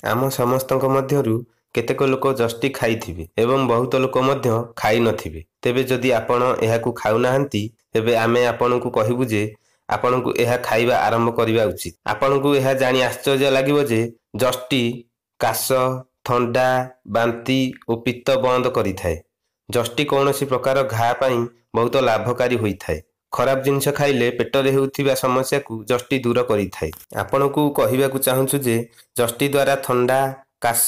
आम समस्तक मध्यरु केतेक लोक जस्टी खाइथिबे एवं बहुत लोक मध्य खाइ नथिबे। तेबे जदि आपण एहाकु खाउ नाहंती तेबे आमे आपणकु कहिबु जे आपणकु एहा खाइबा आरंभ करिबा उचित। आपणकु एहा जानि आश्चर्य लागिबो जे जस्टी काश, थंडा, बांती और पित्त बंद करिथाए। जस्टी कौनसी प्रकार घा पई बहुत लाभकारी होइथाए। खराब जिनिस खाइले पेटरे हेउथिबा समस्या को जस्टी दूर करिथाए। आपणकु कहिबाकु चाहुछु जे जस्टी द्वारा थंडा, काश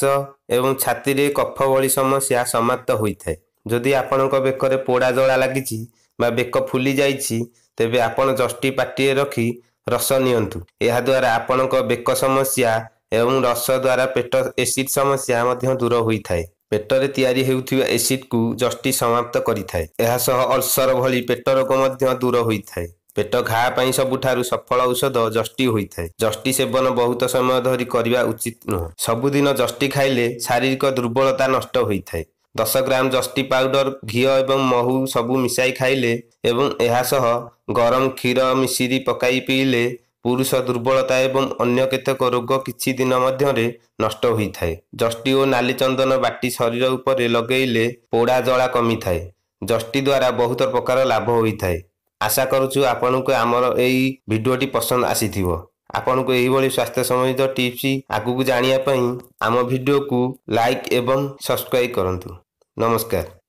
एवं छाती रे कफ भली समस्या समाप्त होइथाए। जदि आपणक बेकरे पोड़ा जला लागिछि बा बेक फुली जाइछि तेबे आपण जस्टी पाटिए रखी रस नियंतु। एहा द्वारा आपणक बेक समस्या एवं रस द्वारा पेट एसिड समस्या मध्य दूर होइथाए। पेटरे तयारी हेउथिबा एसिड को जस्टी समाप्त करिथाए। एहा सह अल्सर भली पेट रोग मध्य दूर होइथाए। पेट घा पई सबुठारु सफल औषध जस्टी होइथाए। जस्टी सेवन बहुत समय धरि करिबा उचित नुह। सबुदिन जस्टी खाइले शारीरिक दुर्बलता नष्ट होइथाए। 10 ग्राम जस्टी पाउडर घी एवं महू सबु मिसाई खाइले एवं एहा सह गरम क्षीर मिश्री पकाई पीले पुरुष दुर्बलता एवं अन्य केतेक रोग किछि दिन मध्यरे नष्ट होइथाए। जस्टी और नाली चंदन बाटी शरीर उपरे लगेइले पोड़ा जला कमी थाए। जस्टी द्वारा बहुत प्रकार लाभ होइथाए। आशा करूछु आपनकु हमर एई भिडियोटी पसंद आसीथिबो। आपनकु एही भली स्वास्थ्य संबंधित टिप्स आगु जानिया पई आम भिडियो को लाइक एवं सब्सक्राइब करंतु। नमस्कार।